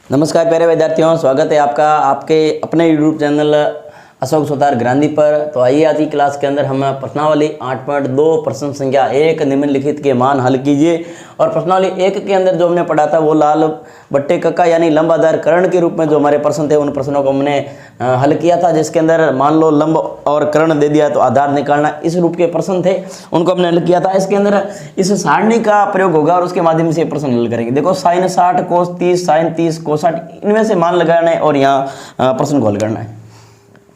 नमस्कार प्यारे विद्यार्थियों, स्वागत है आपका आपके अपने यूट्यूब चैनल अशोक सुतार ग्रांधी पर। तो आइए आज की क्लास के अंदर हम प्रश्नावली 8.2 प्रश्न संख्या 1 निम्नलिखित के मान हल कीजिए। और प्रश्नावली 1 के अंदर जो हमने पढ़ा था वो लाल बट्टे कक्का यानी लंब आधार कर्ण के रूप में जो हमारे प्रश्न थे उन प्रश्नों को हमने हल किया था, जिसके अंदर मान लो लंब और कर्ण दे दिया तो आधार निकालना, इस रूप के प्रश्न थे, उनको हमने हल किया था। इसके अंदर इस सारणी का प्रयोग होगा और उसके माध्यम से प्रश्न हल करेंगे। देखो sin 60 cos 30 sin 30 cos 60 इनमें से मान लगाना है और यहाँ प्रश्न को हल करना है।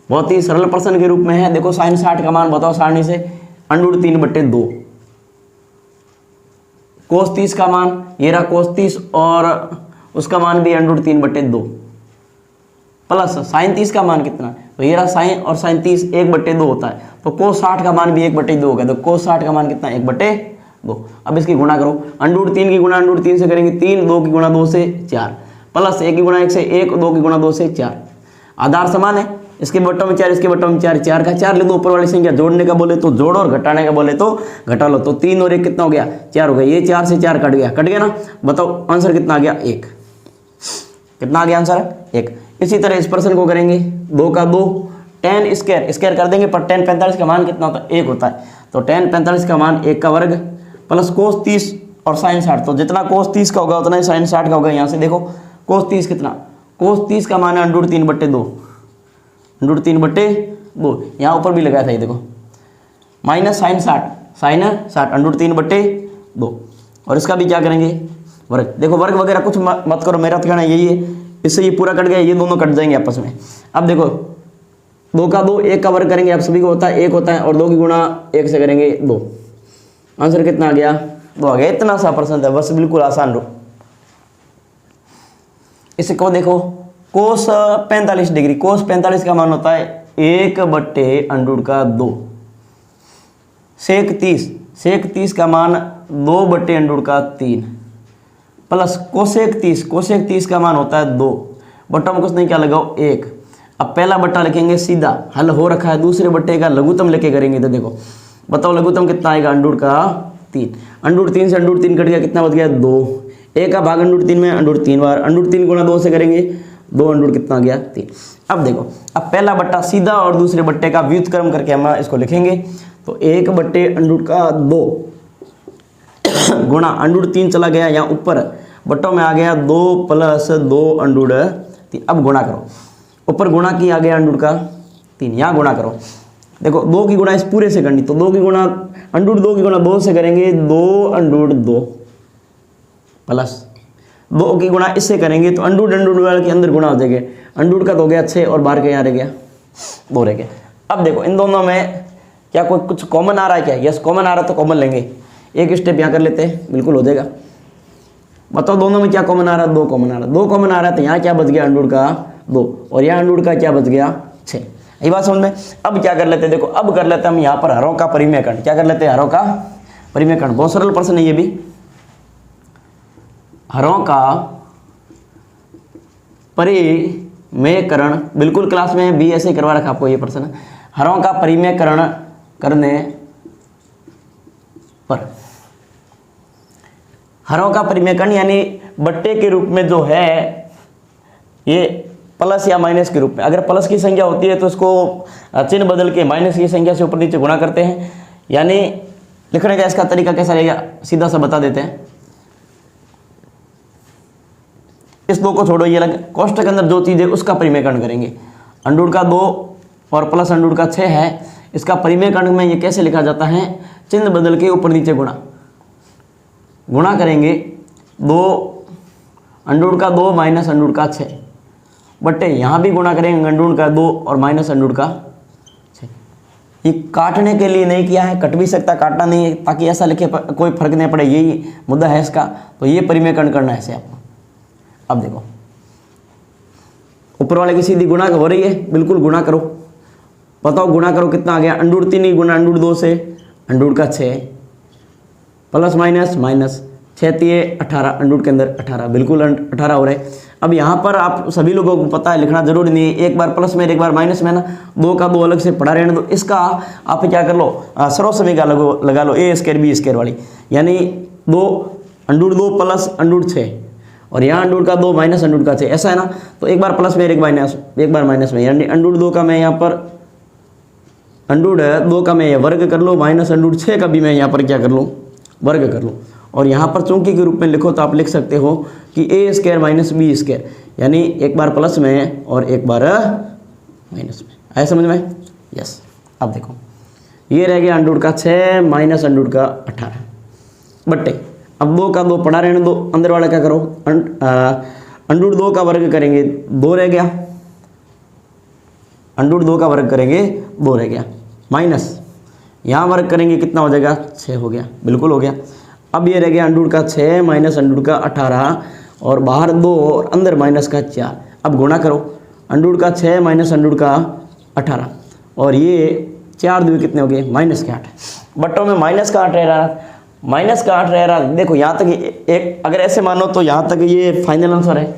बहुत ही सरल प्रश्न के रूप में है। देखो sin 60 का मान बताओ सारणी से √3/2, cos 30 का मान ये रहा cos 30 और उसका मान भी √3/2 प्लस sin 30 का मान कितना, तो ये रहा sin और sin 30 1/2 होता है, तो cos 60 का मान भी 1/2 हो गया। तो cos 60 का मान कितना 1/2। अब इसकी गुणा करो, √3 की गुणा √3 से करेंगे 3, 2 की गुणा 2 से 4 प्लस 1 की गुणा 1 से 1, 2 की गुणा 2 से 4। आधार समान है, इसके बट्टों में 4 इसके बट्टों में 4, 4 का 4 ले दो। ऊपर वाली संख्या जोड़ने का बोले तो जोड़ो और घटाने का बोले तो घटा लो। तो 3 और 1 कितना हो गया 4 हो गया। ये 4 से 4 कट गया ना। बताओ आंसर कितना आ गया 1। कितना आ गया आंसर 1। इसी तरह इस प्रश्न को करेंगे 2 का 2 tan स्क्वायर कर देंगे, पर tan 45 का मान कितना होता है 1 होता है। तो tan 45 का मान 1 का वर्ग प्लस cos 30 और sin 60, तो जितना cos 30 का होगा उतना ही sin 60 का होगा। यहाँ से देखो cos 30 कितना, cos 30 का मान है √3/2, √3/2 यहाँ ऊपर भी लगाया था ये देखो, माइनस sin 60 √3/2 और इसका भी क्या करेंगे वर्ग। देखो वर्ग वगैरह कुछ मत करो, मेरा तो कहना यही है, इससे ये पूरा कट गया, ये दोनों कट जाएंगे आपस में। अब देखो 2 का 2 1 का वर्ग करेंगे, आप सभी को होता है 1 होता है, और 2 की गुणा 1 से करेंगे 2। आंसर कितना आ गया 2 आ गया। इतना सा प्रश्न था, बस बिल्कुल आसान रो। इसको देखो cos 45 डिग्री, cos 45 का मान होता है 1/√2। sec 30 का मान 2/√3 प्लस cosec 30 का मान होता है 2। बट्टा में कुछ नहीं, क्या लगाओ 1। अब पहला बट्टा लिखेंगे सीधा, हल हो रखा है। दूसरे बट्टे का लघुत्तम लेके करेंगे, तो देखो बताओ लघुत्तम कितना आएगा √3। √3 से √3 कट गया, कितना बच गया 2। 1 का भाग √3 में √3 बार, √3 गुणा 2 से करेंगे 2 कितना गया 3। अब देखो, अब पहला बट्टा सीधा और दूसरे बट्टे का व्युत्क्रम करके हम इसको लिखेंगे। तो 1/√2 गुणा √3 चला गया यहाँ ऊपर, बट्टों में आ गया 2 + 2√3। अब गुणा करो, ऊपर गुणा की आ गया √3, यहाँ गुणा करो। देखो 2 की गुणा इस पूरे से करनी, तो 2 की गुणा √2 की गुणा 2 से करेंगे 2√2 प्लस 2 की गुणा इससे करेंगे तो √√2 वाले के अंदर गुणा हो जाएगा। √ का तो हो गया 6 और बाहर के यहाँ रह गया 2 रह गया। अब देखो इन दोनों में क्या कोई कुछ कॉमन आ रहा है क्या? यस कॉमन आ रहा है, तो कॉमन लेंगे। एक स्टेप यहाँ कर लेते हैं, बिल्कुल हो जाएगा। बताओ दोनों में क्या कॉमन आ रहा है? 2 कॉमन आ रहा है। 2 कॉमन आ रहा है तो यहाँ क्या बच गया √2 और यहाँ √ का क्या बच गया 6। यही बात समझ में। अब क्या कर लेते हैं, देखो अब कर लेते हैं हम यहाँ पर हरों का परिमेयकरण। क्या कर लेते हैं? हरों का परिमेयकरण। बहुत सरल प्रश्न है ये भी। हरों का परिमेयकरण, बिल्कुल क्लास में भी ऐसे ही करवा रखा आपको ये प्रश्न। हरों का परिमेयकरण करने पर, हरों का परिमेयकरण यानी बट्टे के रूप में जो है ये प्लस या माइनस के रूप में, अगर प्लस की संख्या होती है तो इसको चिन्ह बदल के माइनस की संख्या से ऊपर नीचे गुणा करते हैं। यानी लिखने का इसका तरीका कैसा रहेगा सीधा सा बता देते हैं। इस 2 को छोड़ो, ये अलग कोष्ठक के अंदर जो चीज़ है उसका परिमेयकरण करेंगे। √2 और प्लस √6 है, इसका परिमेयकरण में ये कैसे लिखा जाता है? चिन्ह बदल के ऊपर नीचे गुणा करेंगे 2 √2 माइनस √6 बट्टे यहाँ भी गुणा करेंगे √2 और माइनस √6। ये काटने के लिए नहीं किया है, कट भी सकता, काटना नहीं है, ताकि ऐसा लिखे कोई फर्क नहीं पड़े, यही मुद्दा है इसका। तो ये परिमेयकरण करना है इसे आपको। अब देखो ऊपर वाले की सीधी गुणा हो रही है, बिल्कुल गुणा करो। बताओ गुणा करो कितना आ गया? √3 गुणा √2 से √6 प्लस माइनस 6 × 18, √ के अंदर 18, बिल्कुल 18 हो रहे। अब यहाँ पर आप सभी लोगों को पता है, लिखना जरूरी नहीं है, एक बार प्लस में एक बार माइनस में ना, 2 का 2 अलग से पढ़ा रहने दो। इसका आप क्या कर लो, सर्वसमय का लगा लो, a² b² वाली, यानी 2 √2 प्लस √6 और यहाँ अंडूड का 2 माइनस अंडूड का 6, ऐसा है ना। तो एक बार प्लस में एक बार माइनस में, यानी अंडूड 2 का मैं यहाँ पर अंडूड 2 का मैं वर्ग कर लूँ, माइनस अंडूड 6 का भी मैं यहाँ पर क्या कर लूँ, वर्ग कर लूँ। और यहाँ पर चूंकि के रूप में लिखो तो आप लिख सकते हो कि ए स्क्वायर माइनस बी स्क्वायर, यानी एक बार प्लस में और एक बार माइनस में। आया समझ में? यस। अब देखो ये रह गया अंडूड का 6 माइनस अंडूड का 18 बट्टे, अब 2 का 2 पड़ा रहने दो, अंदर वाला क्या करो, अंडूड 2 का वर्ग करेंगे 2 रह गया, अंडूड 2 का वर्ग करेंगे 2 रह गया, माइनस यहाँ वर्ग करेंगे कितना हो जाएगा, 6 हो गया, बिल्कुल हो गया। अब ये रह गया अंडूड का 6 माइनस अंडूड का 18 और बाहर 2 और अंदर माइनस का 4। अब गुणा करो, अंडूड का 6 माइनस अंडूड का 18 और ये 4 2 कितने हो गए, माइनस के 8। बट्टों में माइनस का 8 रह रहा, माइनस का 8 रह रहा। देखो यहाँ तक एक अगर ऐसे मानो तो यहाँ तक ये फाइनल आंसर है।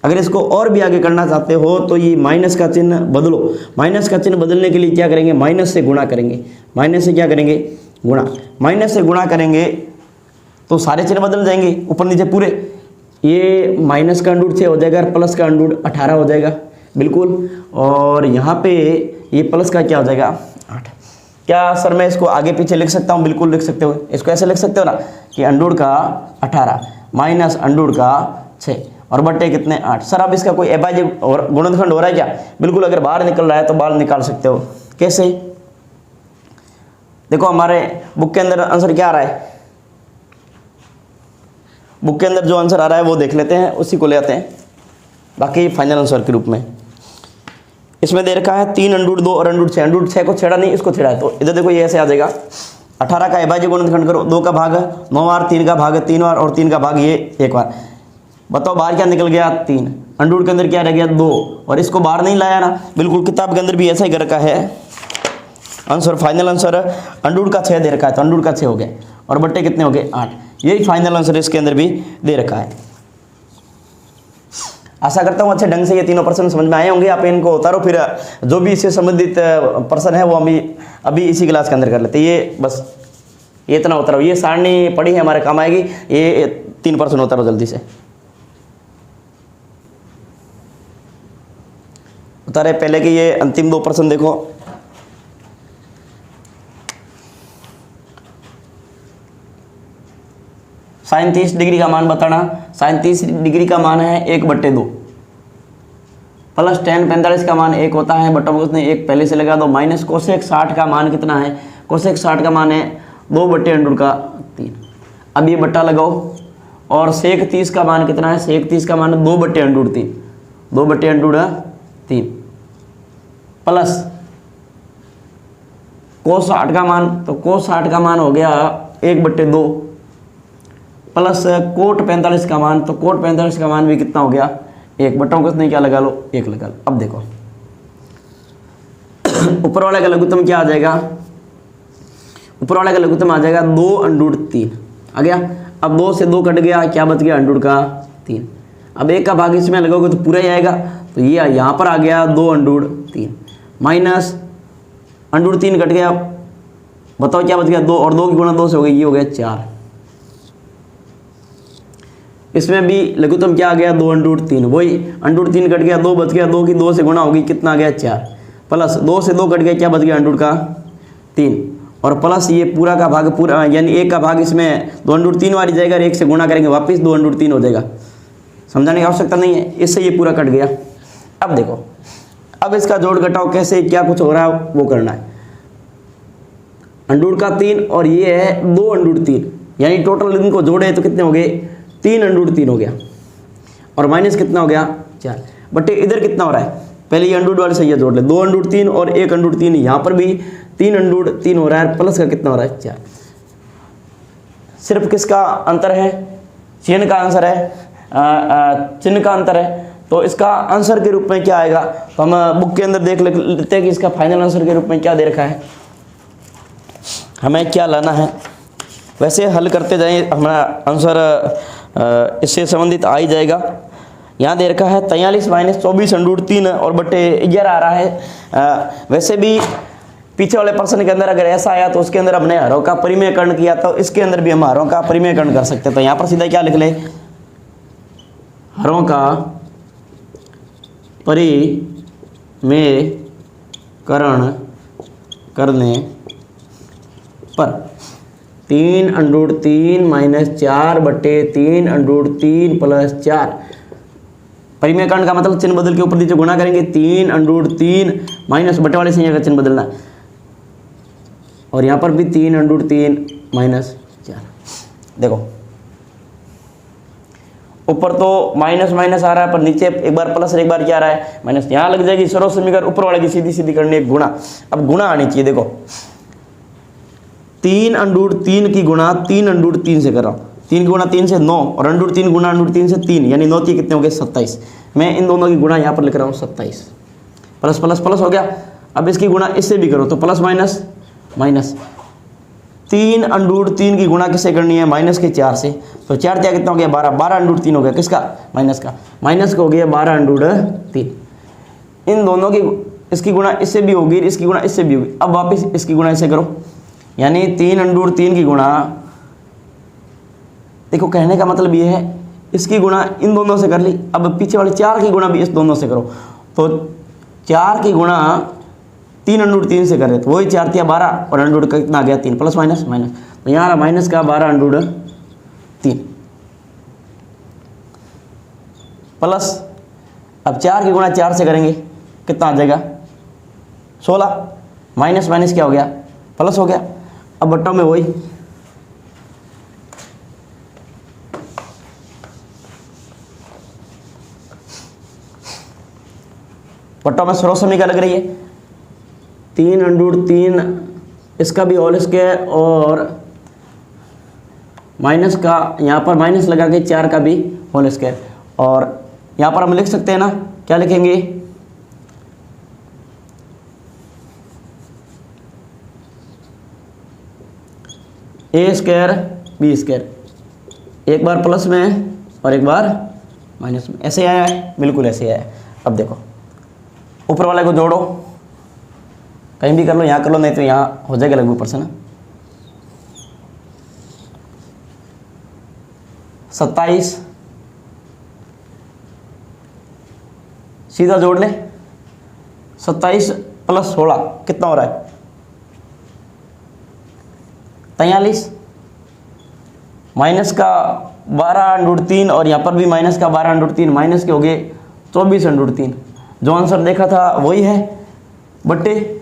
अगर इसको और भी आगे करना चाहते हो तो ये माइनस का चिन्ह बदलो, माइनस का चिन्ह बदलने के लिए क्या करेंगे, माइनस से गुणा करेंगे, माइनस से क्या करेंगे, गुणा, माइनस से गुणा करेंगे तो सारे चिन्ह बदल जाएंगे ऊपर नीचे पूरे। ये माइनस का अंडूड 6 हो जाएगा और प्लस का अंडूड 18 हो जाएगा, बिल्कुल। और यहाँ पे ये प्लस का क्या हो जाएगा, 8। क्या सर मैं इसको आगे पीछे लिख सकता हूँ? बिल्कुल लिख सकते हो। इसको ऐसे लिख सकते हो ना कि अंडूड का 18 माइनस अंडूड का 6 और बट्टे कितने, 8। सर अब इसका कोई अभाज्य और गुणनखंड हो रहा है क्या? बिल्कुल, अगर बाहर निकल रहा है तो बाहर निकाल सकते हो। कैसे? देखो हमारे बुक के अंदर आंसर क्या आ रहा है, बुक के अंदर जो आंसर आ रहा है वो देख लेते हैं, उसी को ले आते हैं, बाकी फाइनल आंसर के रूप में। इसमें दे रखा है 3 अंडूड 2 और अंडूड 6, अंडूड 6 को छेड़ा नहीं, इसको छेड़ा है, तो इधर देखो ये ऐसे आ जाएगा। 18 का अभाज्य गुणनखंड करो, 2 का भाग 9 बार, 3 का भाग 3 बार और 3 का भाग ये 1 बार। बताओ बाहर क्या निकल गया, 3। अंडूड के अंदर क्या रह गया, 2, और इसको बाहर नहीं लाया ना, बिल्कुल किताब के अंदर भी ऐसा ही कर रखा है आंसर। फाइनल आंसर अंडूड का 6 दे रखा है तो अंडूड का 6 हो गया और बट्टे कितने हो गए, 8। यही फाइनल आंसर इसके अंदर भी दे रखा है। आशा करता हूँ अच्छे ढंग से ये तीनों प्रश्न समझ में आए होंगे। आप इनको उतारो, फिर जो भी इससे संबंधित प्रश्न है वो अभी इसी क्लास के अंदर कर लेते हैं। ये बस ये इतना उतारो, ये सारणी पड़ी है हमारे काम आएगी। ये 3 प्रश्न उतारो जल्दी से। उतारे पहले कि ये अंतिम 2 प्रश्न देखो। साइन 30 डिग्री का मान बताना। साइन 30 डिग्री का मान है 1/2 प्लस tan 45 का मान 1 होता है, बटन उसने 1 पहले से लगा दो। माइनस कोसेक 60 का मान कितना है, कोसेक 60 का मान है 2/√3। अब ये बट्टा लगाओ। और सेक 30 का मान कितना है, सेक 30 का मान है 2/√3, 2/√3 प्लस कोस 60 का मान, तो कोस 60 का मान हो गया 1/2 प्लस कोट 45 का मान, तो कोट 45 का मान भी कितना हो गया 1। बट्टों को नहीं क्या लगा लो, 1 लगा लो। अब देखो ऊपर वाले का लघुत्तम क्या आ जाएगा, ऊपर वाले का लघुत्तम आ जाएगा 2√3 आ गया। अब 2 से 2 कट गया, क्या बच गया √3। अब 1 का भाग इसमें लगाओगे तो पूरा ही आएगा, तो ये यहाँ पर आ गया 2√3 माइनस √3 कट गया। बताओ क्या बच गया, 2 और 2 की गुणा 2 से हो गई, ये हो गया 4। इसमें भी लघुत्तम क्या आ गया 2√3, वही √3 कट गया, 2 बच गया, 2 की 2 से गुणा होगी, कितना आ गया 4 प्लस 2 से 2 कट गया, क्या बच गया √3 और प्लस ये पूरा का भाग पूरा, यानी 1 का भाग इसमें 2√3 वाली जाएगा, 1 से गुणा करेंगे वापस 2√3 हो जाएगा। समझाने की आवश्यकता नहीं है, इससे ये पूरा कट गया। अब देखो, अब इसका जोड़ घटाओ कैसे, क्या कुछ हो रहा है वो करना है। √3 और ये है 2√3, यानी टोटल इनको जोड़े तो कितने हो गए 3√3 हो गया और माइनस कितना हो गया 4 बटे इधर कितना हो रहा है, पहले ये अंडूड वाले सही जोड़ ले, 2√3 और 1√3, यहाँ पर भी 3√3 हो रहा है, प्लस का कितना हो रहा है 4। सिर्फ किसका अंतर है, चिन्ह का आंसर है, चिन्ह का अंतर है। तो इसका आंसर के रूप में क्या आएगा, तो हम बुक के अंदर देख लेते हैं कि इसका फाइनल आंसर के रूप में क्या दे रखा है, हमें क्या लाना है। वैसे हल करते जाएं, हमारा आंसर इससे संबंधित आ ही जाएगा। यहाँ दे रखा है 43 माइनस 24√3 और बटे 11 आ रहा है। वैसे भी पीछे वाले प्रश्न के अंदर अगर ऐसा आया तो उसके अंदर हमने हरों का परिमेयकरण किया, तो इसके अंदर भी हम हरों का परिमेयकरण कर सकते हैं। तो यहाँ पर सीधा क्या लिख ले, हरों का परिमेयकरण करने पर 3√3 माइनस 4/3 प्लस 4। परिमेयकरण का मतलब चिन्ह बदल के ऊपर नीचे गुणा करेंगे। 3√3 माइनस बटे वाले संख्या का चिन्ह बदलना, और यहाँ पर भी 3√3 माइनस 4। देखो ऊपर तो माइनस माइनस आ रहा है, पर नीचे एक बार प्लस और एक बार क्या आ रहा है, माइनस। यहाँ लग जाएगी सर्व समीकरण ऊपर वाले की सीधी सीधी करनी है गुणा। अब गुणा आनी चाहिए। देखो 3√3 की गुणा 3√3 से कर रहा हूँ। 3 की गुणा 3 से 9 और √3 गुणा √3 से 3, यानी 9 की कितने हो गए 27। मैं इन दोनों की गुणा यहाँ पर लिख रहा हूँ 27। प्लस प्लस प्लस हो गया। अब इसकी गुणा इससे भी करो तो प्लस माइनस माइनस। 3√3 की गुणा किससे करनी है, माइनस के 4 से। तो 4 क्या कितना हो गया 12, 12√3 हो गया किसका, माइनस का। माइनस का हो गया 12√3। इन दोनों की इसकी गुणा इससे भी होगी, इसकी गुणा इससे भी होगी। अब वापस इसकी गुणा इससे करो, यानी 3√3 की गुणा, देखो कहने का मतलब ये है इसकी गुणा इन दोनों से कर ली। अब पीछे वाले 4 की गुणा भी इस दोनों से करो, तो 4 की गुणा 3√3 से कर रहे, तो वही 4 × 12 और √3 का कितना आ गया 3, प्लस माइनस माइनस। तो यहाँ रहा माइनस का 12√3 प्लस, अब 4 की गुणा 4 से करेंगे कितना आ जाएगा 16, माइनस माइनस क्या हो गया प्लस हो गया। अब बट्टों में वही बट्टों में सर्व समीकरण लग रही है 3√3 इसका भी होल स्क्वायर और माइनस का यहाँ पर माइनस लगा के 4 का भी होल स्क्वायर। और यहाँ पर हम लिख सकते हैं ना, क्या लिखेंगे a² b², एक बार प्लस में और एक बार माइनस में। ऐसे आया है, बिल्कुल ऐसे आया है। अब देखो ऊपर वाले को जोड़ो, कहीं भी कर लो, यहाँ कर लो, नहीं तो यहाँ हो जाएगा लगभग परसेंट। 27 सीधा जोड़ ले, 27 प्लस 16 कितना हो रहा है 43, माइनस का 12√3 और यहाँ पर भी माइनस का 12√3, माइनस के हो गए 24√3। जो आंसर देखा था वही है, बट्टे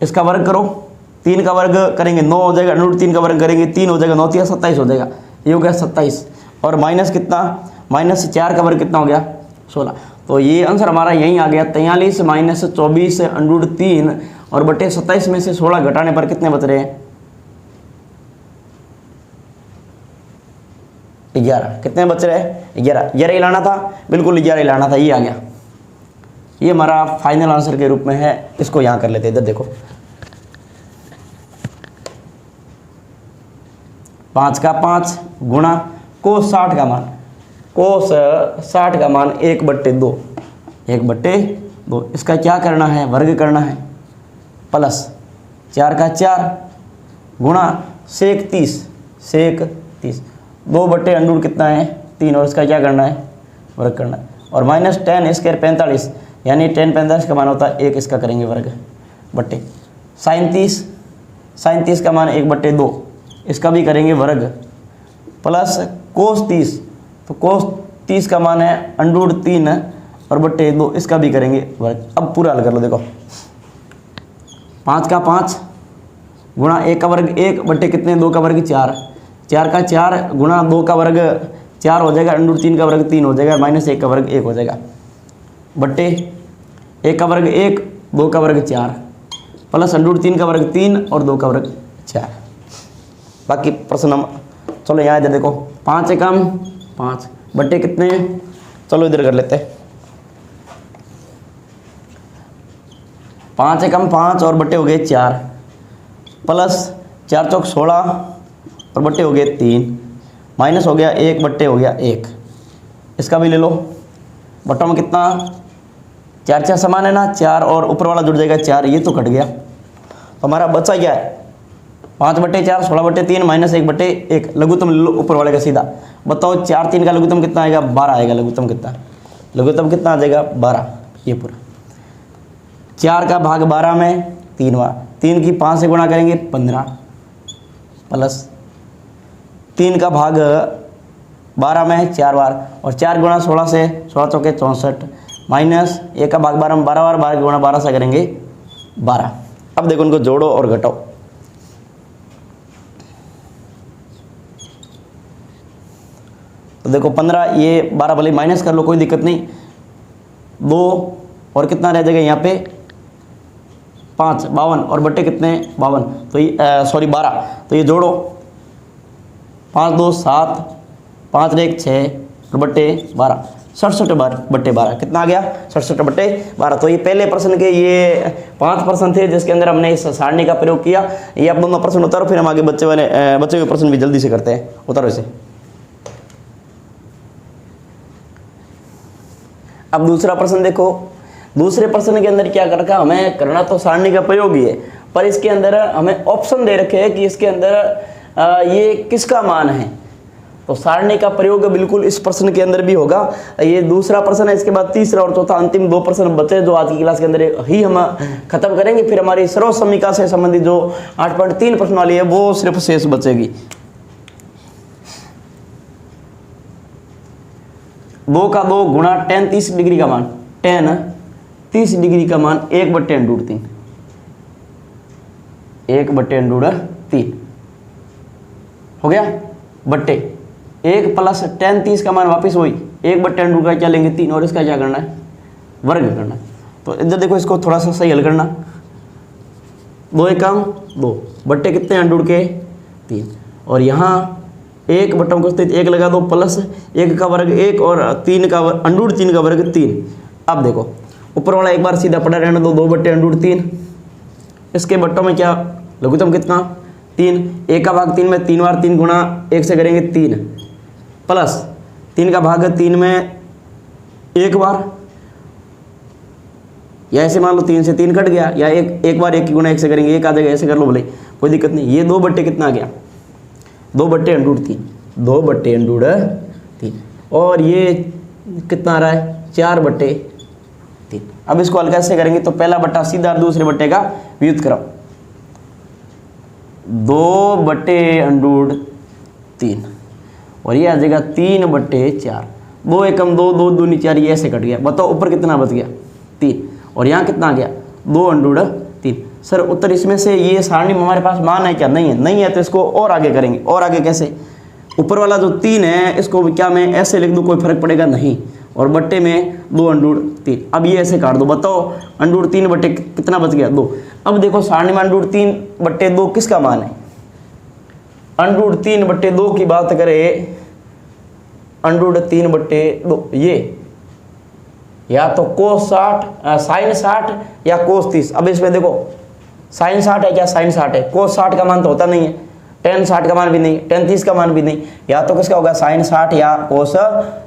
इसका वर्ग करो, 3 का वर्ग करेंगे 9 हो जाएगा, √3 का वर्ग करेंगे 3 हो जाएगा, 9 × 27 हो जाएगा, ये हो गया 27। और माइनस कितना, माइनस से 4 का वर्ग कितना हो गया 16। तो ये आंसर हमारा यहीं आ गया 43 माइनस 24√3 और बटे 27 में से 16 घटाने पर कितने बच रहे हैं 11। कितने बच रहे हैं 11। 11 ही लाना था, बिल्कुल 11 ही लाना था, ये आ गया। ये हमारा फाइनल आंसर के रूप में है। इसको यहाँ कर लेते हैं, इधर देखो 5 का 5 गुणा कोस 60 का मान, कोस 60 का मान 1/2, 1/2। इसका क्या करना है, वर्ग करना है, प्लस 4 का 4 गुणा सेक 30, सेक 30, 2/√3 कितना है 3, और इसका क्या करना है वर्ग करना है। और माइनस 10 स्क्वायर 45, यानी 10 45 का मान होता है 1, इसका करेंगे वर्ग बट्टे। साइन 30 का मान 1/2, इसका भी करेंगे वर्ग, प्लस कोस 30, तो कोस 30 का मान है √3 और बट्टे 2, इसका भी करेंगे वर्ग। अब पूरा हल कर लो, देखो 5 का 5 गुणा 1 का वर्ग 1 बट्टे कितने 2 का वर्ग 4, 4 का 4 गुणा 2 का वर्ग 4 हो जाएगा, √3 का वर्ग 3 हो जाएगा, माइनस 1 का वर्ग 1 हो जाएगा, बट्टे 1 का वर्ग 1, 2 का वर्ग 4, प्लस √3 का वर्ग 3 और 2 का वर्ग 4। बाकी प्रश्न हम चलो यहाँ इधर देखो 5 एकम 5 बट्टे कितने, चलो इधर कर लेते हैं 5 एकम 5 और बट्टे हो गए 4, प्लस 4 चौक 16 और बट्टे हो गए 3, माइनस हो गया 1 बट्टे हो गया 1, इसका भी ले लो। बट्टों में कितना 4 4 समान है ना, 4 और ऊपर वाला जुड़ जाएगा 4, ये तो कट गया। तो हमारा बचा क्या है 5/4 16/3 -1/1 लघुत्तम ले लो ऊपर वाले का सीधा। बताओ 4 3 का लघुत्तम कितना आएगा? 12 आएगा। लघुत्तम कितना आ जाएगा? 12। ये पूरा 4 का भाग 12 में 3 बार, 3 की 5 से गुणा करेंगे 15 प्लस 3 का भाग 12 में 4 बार और 4 गुणा 16 से 16 चौके 64 माइनस 1 का भाग 12 में 12 बार, 12 गुणा 12 से करेंगे 12। अब देखो उनको जोड़ो और घटाओ। तो देखो 15, ये 12 भले माइनस कर लो कोई दिक्कत नहीं। 2 और कितना रह जाएगा यहाँ पे? 5 52 और बट्टे कितने? 52। तो ये 12। तो ये जोड़ो 5 2 7 5 1 6 और बट्टे 12 67/12 कितना आ गया? 67/12। तो ये पहले प्रश्न के ये 5 प्रश्न थे जिसके अंदर हमने इस सारणी का प्रयोग किया। ये आप दोनों प्रश्न उतारो, फिर हम आगे बच्चे के प्रश्न भी जल्दी से करते हैं। उतारो इसे। अब दूसरा प्रश्न देखो। दूसरे प्रश्न के अंदर क्या कर रखा? हमें करना तो सारणी का प्रयोग ही है, पर इसके अंदर हमें ऑप्शन दे रखे हैं कि इसके अंदर ये किसका मान है। तो सारणी का प्रयोग बिल्कुल इस प्रश्न के अंदर भी होगा। ये दूसरा प्रश्न है, इसके बाद तीसरा और चौथा अंतिम 2 प्रश्न बचे जो आज की क्लास के अंदर ही हम खत्म करेंगे। फिर हमारी सर्व समीकरण से संबंधित जो 8.3 प्रश्न वाली है वो सिर्फ शेष बचेगी। 2 का 2 गुणा tan 30 डिग्री का मान, tan 30 डिग्री का मान 1/√3 1/√3 हो गया। बट्टे 1 प्लस tan 30 का मान वापस वही 1/√3 का क्या लेंगे? 3 और इसका क्या करना है? वर्ग करना है। तो इधर देखो इसको थोड़ा सा सही हल करना। 2 एकम 2 बट्टे कितने? √3 और यहाँ 1/1 लगा दो प्लस 1 का वर्ग 1 और 3 का √3 का वर्ग 3। अब देखो ऊपर वाला एक बार सीधा पड़ा रहने दो 2/√3। इसके बट्टों में क्या? लघुत्तम कितना? 3। 1 का भाग 3 में 3 बार, 3 गुणा 1 से करेंगे 3 प्लस 3 का भाग 3 में 1 बार, या ऐसे मान लो 3 से 3 कट गया, या एक बार 1 गुणा 1 से करेंगे 1 आ जाएगा, ऐसे कर लो भले कोई दिक्कत नहीं। ये 2 बट्टे कितना आ गया? 2/√3 2/√3 और ये कितना आ रहा है? 4/3। अब इसको हल कैसे करेंगे? तो पहला बट्टा सीधा दूसरे बट्टे का व्युत्क्रम कराओ। 2/√3 और ये आ जाएगा 3/4। 2 एकम 2 2 दूनी 4, ये ऐसे कट गया। बताओ ऊपर कितना बच गया? 3 और यहाँ कितना आ गया? 2/3। सर उत्तर इसमें से ये सारणी में हमारे पास मान है क्या? नहीं है। नहीं है तो इसको और आगे करेंगे। और आगे कैसे? ऊपर वाला जो 3 है इसको क्या मैं ऐसे लिख दूँ? कोई फर्क पड़ेगा नहीं। और बट्टे में 2/3। अब ये ऐसे काट दो। बताओ √3 बट्टे कितना बच गया? 2। अब देखो सारणी में √3/2 किसका मान है? √3/2 की बात करें, √3/2 ये या तो cos 60 sin 60 या cos 30। अब इसमें देखो sin 60 है क्या? sin 60 है। cos 60 का मान तो होता नहीं है, tan 60 का मान भी नहीं, tan 30 का मान भी नहीं। या तो किसका होगा? sin 60 या cos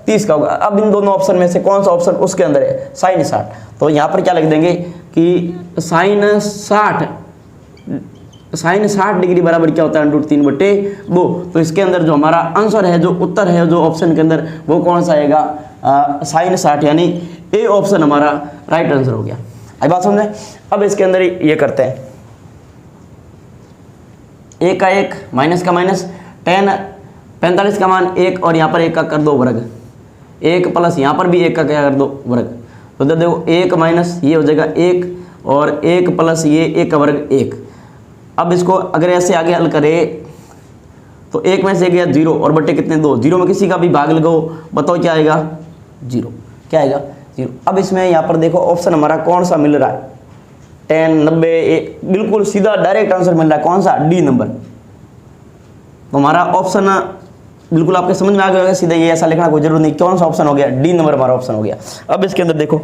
30 का होगा। अब इन दोनों ऑप्शन में से कौन सा ऑप्शन उसके अंदर है? sin 60। तो यहाँ पर क्या लिख देंगे कि sin 60 डिग्री बराबर क्या होता है? √3/2। तो इसके अंदर जो हमारा आंसर है, जो उत्तर है, जो ऑप्शन के अंदर वो कौन सा आएगा? sin 60 यानी ए ऑप्शन हमारा राइट आंसर हो गया। आई बात समझे? अब इसके अंदर ये करते हैं 1 का 1 माइनस का माइनस, tan 45 का मान 1 और यहाँ पर 1 का कर दो वर्ग, 1 प्लस यहाँ पर भी 1 का क्या कर दो? वर्ग। तो इधर देखो 1 माइनस ये हो जाएगा 1 और 1 प्लस ये 1 का वर्ग 1। अब इसको अगर ऐसे आगे हल करें तो 1 में से गया 0 और बट्टे कितने? 2। 0 में किसी का भी भाग लगाओ, बताओ क्या आएगा? 0। क्या आएगा? 0। अब इसमें यहाँ पर देखो ऑप्शन हमारा कौन सा मिल रहा है? 10 90 1 बिल्कुल सीधा डायरेक्ट आंसर मिल रहा है। कौन सा? D number. तो हमारा ऑप्शन बिल्कुल आपके समझ में आ गया, सीधा ये ऐसा लिखना कोई जरूरत नहीं। कौन सा ऑप्शन हो गया? डी नंबर हमारा ऑप्शन हो गया। अब इसके अंदर देखो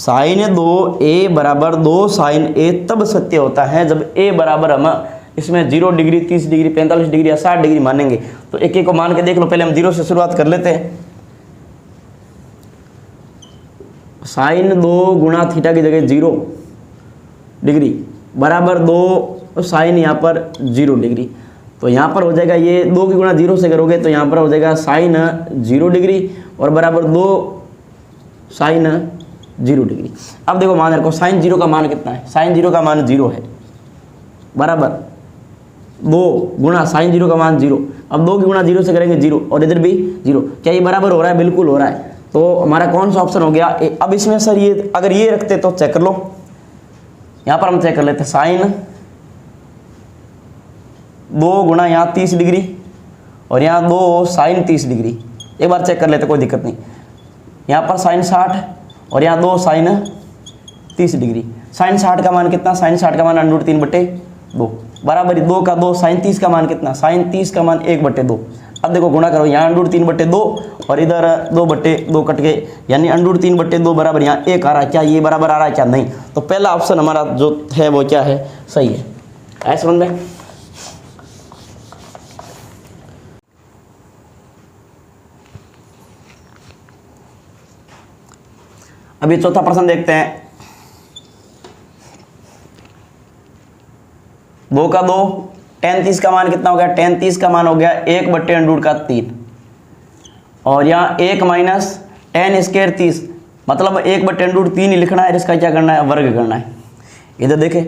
sin 2a बराबर 2 sin a तब सत्य होता है जब a बराबर हम इसमें 0 डिग्री 30 डिग्री 45 डिग्री या 60 डिग्री मानेंगे। तो एक एक को मान के देख लो। पहले हम 0 से शुरुआत कर लेते हैं। sin 2 गुणा थीटा की जगह 0 डिग्री बराबर 2 साइन यहाँ पर 0 डिग्री। तो यहाँ पर हो जाएगा ये 2 की गुणा 0 से करोगे तो यहाँ पर हो जाएगा साइन 0 डिग्री और बराबर 2 साइन 0 डिग्री। अब देखो मान रखो साइन 0 का मान कितना है, साइन 0 का मान 0 है, बराबर 2 गुणा साइन 0 का मान 0। अब 2 की गुणा 0 से करेंगे 0 और इधर भी 0। क्या ये बराबर हो रहा है? बिल्कुल हो रहा है। तो हमारा कौन सा ऑप्शन हो गया? अब इसमें सर ये अगर ये रखते तो चेक कर लो, यहाँ पर हम चेक कर लेते साइन 2 गुणा यहाँ 30 डिग्री और यहाँ 2 साइन 30 डिग्री। एक बार चेक कर लेते, कोई दिक्कत नहीं। यहाँ पर साइन 60 और यहाँ 2 साइन 30 डिग्री। साइन 60 का मान कितना? साइन 60 का मान √3/2 बराबर 2 का 2। साइन 30 का मान कितना? साइन 30 का मान 1/2। अब देखो गुणा करो, यहाँ √3/2 और इधर 2/2 कट गए, यानी √3/2 बराबर यहाँ 1 आ रहा है। क्या ये बराबर आ रहा है? क्या नहीं? तो पहला ऑप्शन हमारा जो है वो क्या है? सही है। ऐसे समझ में? अभी चौथा प्रश्न देखते हैं। 2 का 2 tan 30 का मान कितना हो गया? tan 30 का मान हो गया 1/√3 और यहाँ 1 माइनस tan स्क्वायर 30 मतलब 1/√3 ही लिखना है। इसका क्या करना है? वर्ग करना है। इधर देखें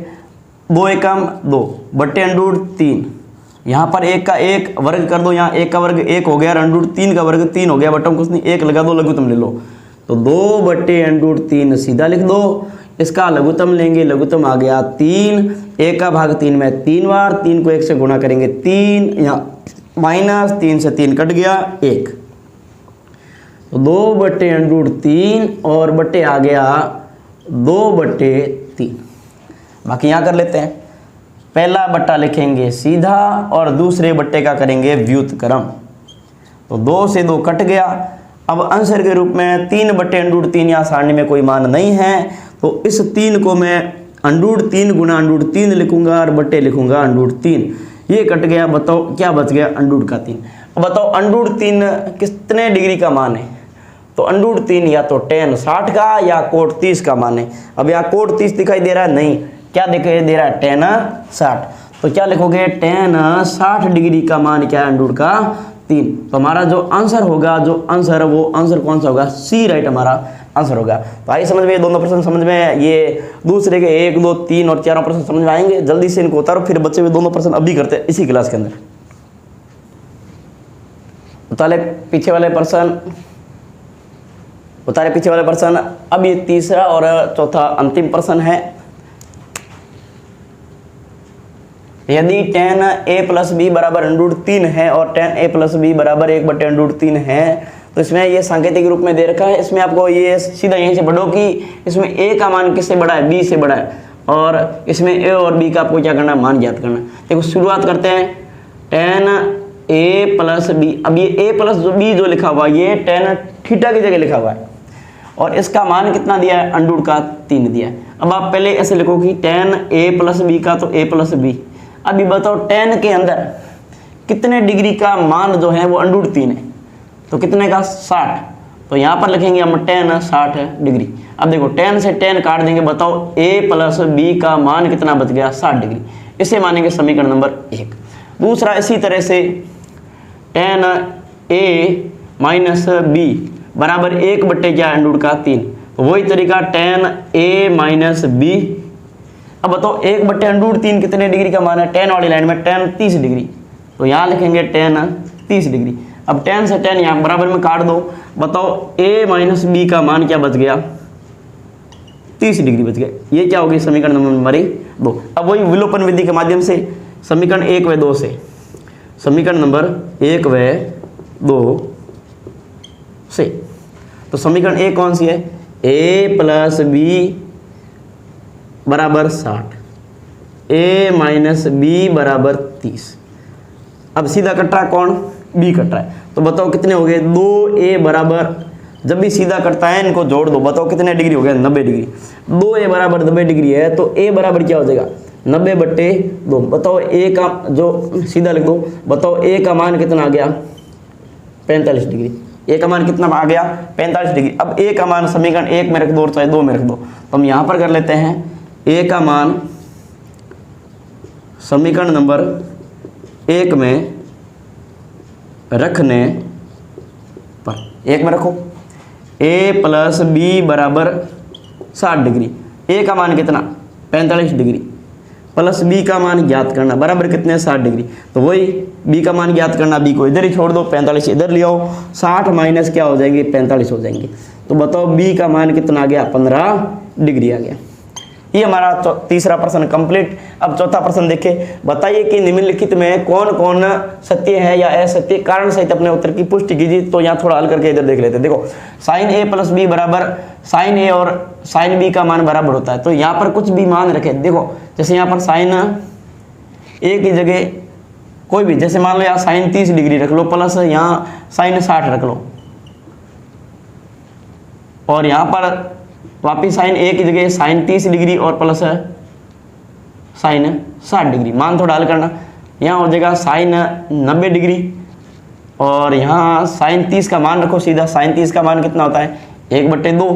2 एकम 2/√3, यहाँ पर 1 का 1 वर्ग कर दो, यहाँ 1 का वर्ग 1 हो गया, √3 का वर्ग 3 हो गया, बटन कुछ नहीं 1 लगा दो, लघुत्तम ले लो। तो 2/√3 सीधा लिख दो। इसका लघुत्तम लेंगे, लघुत्तम आ गया 3, 1 का भाग 3 में 3 बार, 3 को 1 से गुणा करेंगे 3, यहाँ माइनस 3 से 3 कट गया 1। तो 2/√3 और बटे आ गया 2/3। बाकी यहाँ कर लेते हैं। पहला बट्टा लिखेंगे सीधा और दूसरे बट्टे का करेंगे व्युत्क्रम। तो 2 से 2 कट गया। अब आंसर के रूप में 3/√3 यहाँ सारणी में कोई मान नहीं है, तो इस 3 को मैं √3 गुणा √3 लिखूंगा और बट्टे लिखूंगा √3। ये कट गया। बताओ क्या बच गया? √3। अब बताओ √3 कितने डिग्री का मान है? तो √3 या तो tan 60 का या cot 30 का मान है। अब यहाँ cot 30 दिखाई दे रहा है? नहीं। क्या दिखाई दे रहा है? tan 60। तो क्या लिखोगे? tan 60 डिग्री का मान क्या है? √3। तो हमारा जो आंसर होगा, जो आंसर वो आंसर कौन सा होगा? सी राइट हमारा आंसर होगा। तो आइए समझ में, दोनों प्रश्न समझ में, ये दूसरे के 1, 2, 3 और 4 प्रश्न समझ में आएंगे। जल्दी से इनको उतारो, फिर बचे हुए दोनों प्रश्न अभी करते हैं इसी क्लास के अंदर। उतारे पीछे वाले प्रश्न। अब ये तीसरा और चौथा अंतिम प्रश्न है। यदि tan a + b बराबर √3 है और tan a + b बराबर 1/√3 है, तो इसमें ये सांकेतिक रूप में दे रखा है। इसमें आपको ये सीधा यहीं से पढ़ो कि इसमें a का मान किससे बड़ा है? b से बड़ा है। और इसमें a और b का आपको क्या करना है? मान ज्ञात करना है। देखो शुरुआत करते हैं। tan a + b, अब ये a + b जो लिखा हुआ है ये tan थीटा की जगह लिखा हुआ है और इसका मान कितना दिया है? √3 दिया है। अब आप पहले ऐसे लिखो कि tan a + b का, तो a + b। अभी बताओ tan के अंदर कितने डिग्री का मान जो है वो √3 है, तो कितने का? 60। तो यहाँ पर लिखेंगे हम tan 60 डिग्री। अब देखो tan से tan काट देंगे। बताओ a + b का मान कितना बच गया? 60 डिग्री। इसे मानेंगे समीकरण नंबर 1। दूसरा इसी तरह से tan a - b बराबर 1/√3। तो वही तरीका tan a - b। अब बताओ 1/√3 कितने डिग्री का मान है? tan वाली लाइन में tan 30 डिग्री। तो यहाँ लिखेंगे tan 30 डिग्री। अब tan से tan यहाँ बराबर में काट दो। बताओ a - b का मान क्या बच गया? 30 डिग्री बच गया। ये क्या होगी? समीकरण नंबर 2। अब वही विलोपन विधि के माध्यम से समीकरण 1 व 2 से, समीकरण नंबर 1 व 2 से, तो समीकरण 1 कौन सी है? a + b बराबर 60, a - b बराबर 30। अब सीधा कट रहा है कौन? b कट रहा है। तो बताओ कितने हो गए? 2a बराबर, जब भी सीधा कटता है इनको जोड़ दो। बताओ कितने डिग्री हो गया? 90 डिग्री। 2a बराबर 90 डिग्री है, तो a बराबर क्या हो जाएगा? 90/2। बताओ a का जो सीधा लिख दो। बताओ a का मान कितना आ गया? 45 डिग्री। a का मान कितना आ गया? 45 डिग्री। अब a का मान समीकरण 1 में रख दो और चाहे 2 में रख दो। तो हम यहाँ पर कर लेते हैं ए का मान समीकरण नंबर 1 में रखने पर, 1 में रखो, a प्लस बी बराबर 60 डिग्री, a का मान कितना 45 डिग्री प्लस b का मान ज्ञात करना बराबर कितने 60 डिग्री। तो वही b का मान ज्ञात करना, b को इधर ही छोड़ दो, 45 इधर ले आओ, 60 माइनस क्या हो जाएंगे 45 हो जाएंगे। तो बताओ b का मान कितना आ गया 15 डिग्री आ गया। ये हमारा तीसरा प्रश्न कंप्लीट। अब चौथा प्रश्न देखें, बताइए कि निम्नलिखित में कौन कौन सत्य है या असत्य, कारण सहित अपने उत्तर की पुष्टि कीजिए। तो यहाँ थोड़ा हल करके इधर देख लेते हैं। देखो साइन ए प्लस बी बराबर साइन ए और साइन बी का मान बराबर होता है। तो यहाँ पर कुछ भी मान रखे, देखो जैसे यहाँ पर साइन ए की जगह कोई भी, जैसे मान लो यहाँ साइन 30 डिग्री रख लो प्लस यहाँ साइन 60 रख लो, और यहाँ पर वापिस साइन ए की जगह साइन 30 डिग्री और प्लस साइन 60 डिग्री। मान थोड़ा हल करना, यहाँ हो जाएगा साइन 90 डिग्री और यहाँ साइन 30 का मान रखो सीधा। साइन 30 का मान कितना होता है 1/2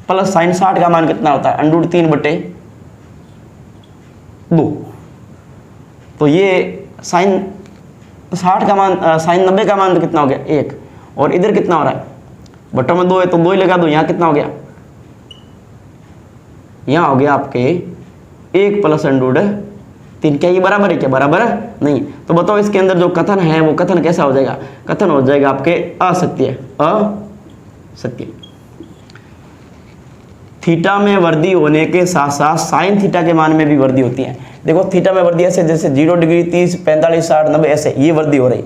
प्लस साइन 60 का मान कितना होता है √3/2। तो ये साइन 60 का मान, साइन 90 का मान तो कितना हो गया 1, और इधर कितना हो रहा है बट्टों में 2 है तो 2 ही लगा दो। यहाँ कितना हो गया, यहाँ हो गया आपके 1 प्लस √3। क्या ये बराबर है, क्या बराबर है नहीं। तो बताओ इसके अंदर जो कथन है वो कथन कैसा हो जाएगा, कथन हो जाएगा आपके असत्य, असत्य। थीटा में वृद्धि होने के साथ साथ साइन थीटा के मान में भी वृद्धि होती है। देखो थीटा में वृद्धि ऐसे जैसे 0 डिग्री 30 45 60 90 ऐसे ये वृद्धि हो रही।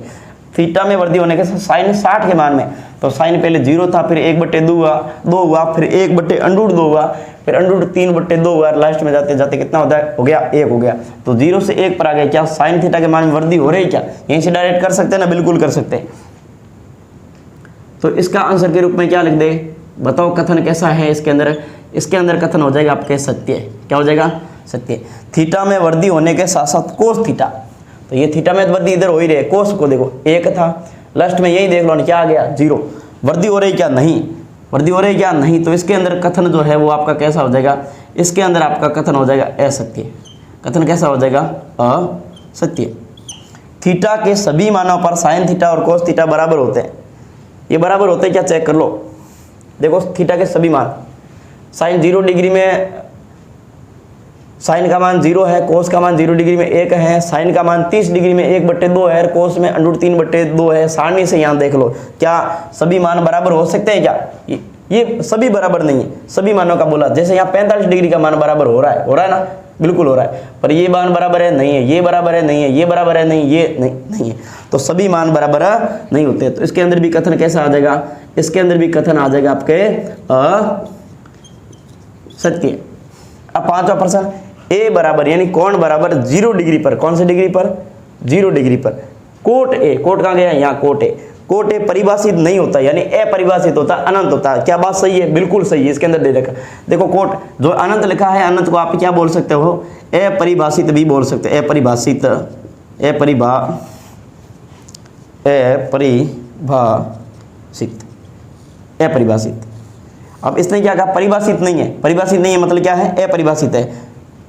थीटा में वृद्धि होने के साथ साइन 60 के मान में, तो साइन पहले 0 था, फिर 1/2 हुआ, फिर 1/√2 हुआ, फिर √3/2 हुआ, लास्ट में जाते जाते कितना होता है हो गया 1 हो गया। तो 0 से 1 पर आ गया। क्या साइन थीटा के मान में वृद्धि हो रही है क्या, यहीं से डायरेक्ट कर सकते हैं ना, बिल्कुल कर सकते हैं। तो इसका आंसर के रूप में क्या लिख दे, बताओ कथन कैसा है इसके अंदर। इसके अंदर कथन हो जाएगा आपके सत्य। क्या हो जाएगा सत्य। थीटा में वृद्धि होने के साथ साथ कोस थीटा, तो ये थीटा में वृद्धि इधर हो ही रही है। कोस को देखो 1 था, लास्ट में यही देख लो क्या आ गया 0। वृद्धि हो रही क्या, नहीं वृद्धि हो रही क्या, नहीं। तो इसके अंदर कथन जो है वो आपका कैसा हो जाएगा, इसके अंदर आपका कथन हो जाएगा असत्य। कथन कैसा हो जाएगा असत्य। थीटा के सभी मानों पर साइन थीटा और कोस थीटा बराबर होते हैं। ये बराबर होते हैं क्या, चेक कर लो। देखो थीटा के सभी मान, साइन 0 डिग्री में साइन का मान 0 है, कोस का मान 0 डिग्री में 1 है, साइन का मान 30 डिग्री में 1/2 है, कोस में √3/2 है। सारणी से यहाँ देख लो क्या सभी मान बराबर हो सकते हैं क्या, ये सभी बराबर नहीं है। सभी मानों का बोला, जैसे यहाँ 45 डिग्री का मान बराबर हो रहा है ना, बिल्कुल हो रहा है, पर ये मान बराबर है नहीं है, ये बराबर है नहीं है, ये बराबर है नहीं, ये नहीं है। तो सभी मान बराबर नहीं होते। तो इसके अंदर भी कथन कैसा आ जाएगा, इसके अंदर भी कथन आ जाएगा आपके असत्य। अब 5वां प्रश्न, ए बराबर यानी कोण बराबर 0 डिग्री पर, कौन से डिग्री पर 0 डिग्री पर कोट ए, कोट कहाँ गया यहाँ कोट ए, कोट ए परिभाषित नहीं होता यानी अपरिभाषित होता, अनंत होता है। क्या बात सही है, बिल्कुल सही है। इसके अंदर दे रखा देखो कोट जो अनंत लिखा है, अनंत को आप क्या बोल सकते हो, अपरिभाषित भी बोल सकते हैं। अपरिभाषित अपरिभाषित। अब इसने क्या कहा, परिभाषित नहीं है। परिभाषित नहीं है मतलब क्या है, अपरिभाषित है।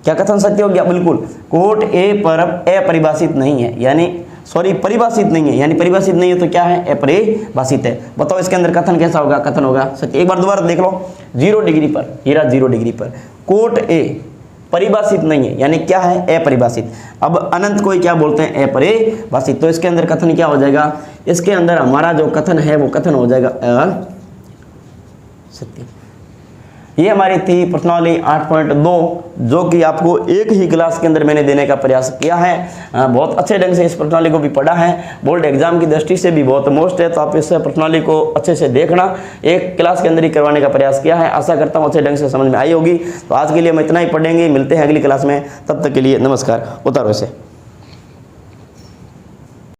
क्या कथन सत्य हो गया, बिल्कुल। कोट ए पर अपरिभाषित नहीं है यानी परिभाषित नहीं है, यानी परिभाषित नहीं है तो क्या है, अपरिभाषित है। बताओ इसके अंदर कथन कैसा होगा, कथन होगा सत्य। एक बार दोबारा देख लो, 0 डिग्री पर, ये रहा 0 डिग्री पर कोट ए परिभाषित नहीं है यानी क्या है, अपरिभाषित। अब अनंत को क्या बोलते हैं, अपरिभाषित। तो इसके अंदर कथन क्या हो जाएगा, इसके अंदर हमारा जो कथन है वो कथन हो जाएगा सत्य। ये हमारी थी प्रश्नावली 8.2 जो कि आपको एक ही क्लास के अंदर मैंने देने का प्रयास किया है। बहुत अच्छे ढंग से इस प्रश्नावली को भी पढ़ा है, बोर्ड एग्जाम की दृष्टि से भी बहुत मोस्ट है, तो आप इस प्रश्नावली को अच्छे से देखना। एक क्लास के अंदर ही करवाने का प्रयास किया है, आशा करता हूँ अच्छे ढंग से समझ में आई होगी। तो आज के लिए हम इतना ही पढ़ेंगे, मिलते हैं अगली क्लास में, तब तक के लिए नमस्कार। उतारो से।